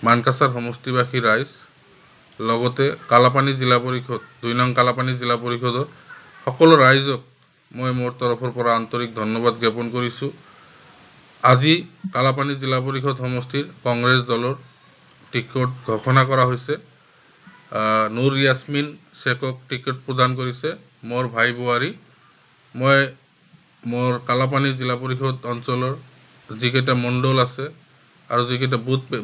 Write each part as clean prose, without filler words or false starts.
মানকাছাৰ সমষ্টিবাসী ৰাইজ লগতে কালাপানী জিলা পৰিষদ ২ নং কালাপানী জিলা পৰিষদৰ সকলো ৰাইজক মই মোৰ তৰফৰ পৰা আন্তৰিক ধন্যবাদ জ্ঞাপন কৰিছোঁ। আজি কালাপানী জিলা পৰিষদ সমষ্টিৰ কংগ্ৰেছ দলৰ টিকট ঘোষণা কৰা হৈছে। নুৰ ইয়াছমিন শেখক টিকট প্ৰদান কৰিছে মোৰ ভাই বোৱাৰী। মই মোৰ কালাপানী জিলা পৰিষদ অঞ্চলৰ যিকেইটা মণ্ডল আছে আৰু যিকেইটা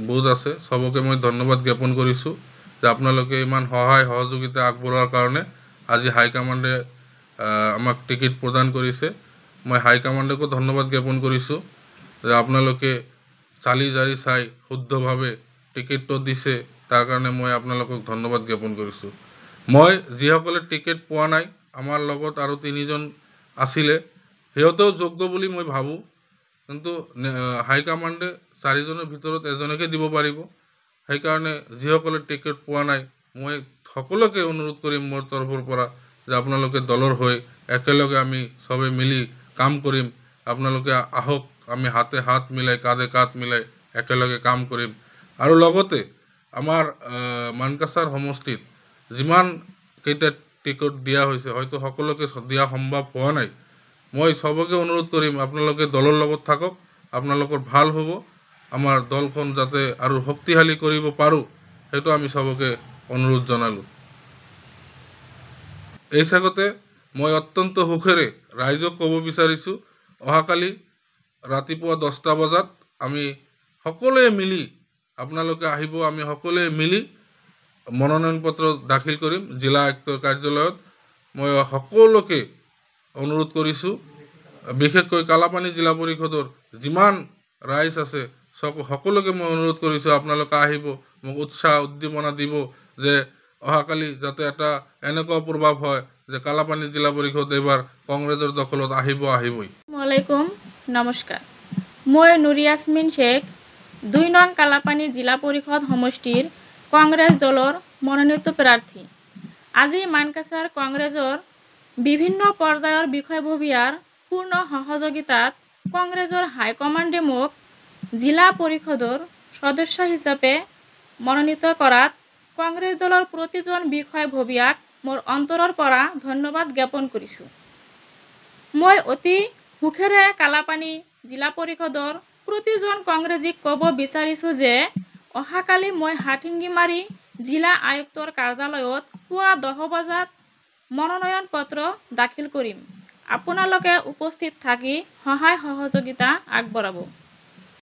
বুথ আছে সবকে মই ধন্যবাদ জ্ঞাপন কৰিছোঁ যে আপোনালোকে ইমান সহায় সহযোগিতা আগবঢ়োৱাৰ কাৰণে। আজি হাইকমাণ্ডে আমাক টিকট প্ৰদান কৰিছে। মই হাইকমাণ্ডকো ধন্যবাদ জ্ঞাপন কৰিছোঁ যে আপোনালোকে চালি জাৰি চাই শুদ্ধভাৱে টিকটটো দিছে, তাৰ কাৰণে মই আপোনালোকক ধন্যবাদ জ্ঞাপন কৰিছোঁ। মই যিসকলে টিকট পোৱা নাই, আমাৰ লগত আৰু 3জন আছিলে, সিহঁতেও যোগ্য বুলি মই ভাবোঁ, কিন্তু হাইকমাণ্ডে 4জনৰ ভিতৰত এজনকে দিব পাৰিব। সেইকাৰণে যিসকলে টিকট পোৱা নাই, মই সকলোকে অনুৰোধ কৰিম মোৰ তৰফৰ পৰা যে আপোনালোকে দলৰ হৈ একেলগে আমি সবে মিলি কাম কৰিম। আপোনালোকে আহক, আমি হাতে হাত মিলাই কাঁধে কাঁধ মিলাই একেলগে কাম কৰিম। আৰু লগতে আমাৰ মানকাছাৰ সমষ্টিত যিমান কেইটা টিকট দিয়া হৈছে, হয়তো সকলোকে দিয়া সম্ভৱ হোৱা নাই। মই সবকে অনুৰোধ কৰিম আপোনালোকে দলৰ লগত থাকক, আপোনালোকৰ ভাল হ'ব। আমাৰ দলখন যাতে আৰু শক্তিশালী কৰিব পাৰোঁ, সেইটো আমি সবকে অনুৰোধ জনালোঁ। এই চাগতে মই অত্যন্ত সুখেৰে ৰাইজক ক'ব বিচাৰিছোঁ, অহাকালি ৰাতিপুৱা 10টা বজাত আমি সকলোৱে মিলি, আপোনালোকে আহিব, আমি সকলোৱে মিলি মনোনয়ন পত্ৰ দাখিল কৰিম জিলা আয়ুক্তৰ কাৰ্যালয়ত। মই সকলোকে অনুৰোধ কৰিছোঁ, বিশেষকৈ কালাপানী জিলা পৰিষদৰ যিমান ৰাইজ আছে সকলোকে মই অনুৰোধ কৰিছোঁ আপোনালোকে আহিব, মোক উৎসাহ উদ্দীপনা দিব যে অহাকালি যাতে এটা এনেকুৱা প্ৰভাৱ হয় যে কালাপানী জিলা পৰিষদ এবাৰ কংগ্ৰেছৰ দখলত আহিবই। আসসালামাইকুম, নমস্কাৰ। মই নুৰ ইয়াছমিন শেখ ২ নং কালাপানী জিলা পৰিষদ সমষ্টিৰ কংগ্ৰেছ দলৰ মনোনীত প্ৰাৰ্থী। আজি মানকাছাৰ কংগ্ৰেছৰ বিভিন্ন পৰ্যায়ৰ বিষয়ববীয়াৰ পূৰ্ণ সহযোগিতাত কংগ্ৰেছৰ হাইকমাণ্ডে মোক জিলা পৰিষদৰ সদস্য হিচাপে মনোনীত কৰাত কংগ্ৰেছ দলৰ প্ৰতিজন বিষয়ববীয়াক মোৰ অন্তৰৰ পৰা ধন্যবাদ জ্ঞাপন কৰিছোঁ। মই অতি সুখেৰে কালাপানী জিলা পৰিষদৰ প্ৰতিজন কংগ্ৰেছীক ক'ব বিচাৰিছোঁ যে অহাকালি মই হাটশিঙিমাৰী জিলা আয়ুক্তৰ কাৰ্যালয়ত পুৱা 10 বজাত মনোনয়ন পত্ৰ দাখিল কৰিম। আপোনালোকে উপস্থিত থাকি সহায় সহযোগিতা আগবঢ়াব।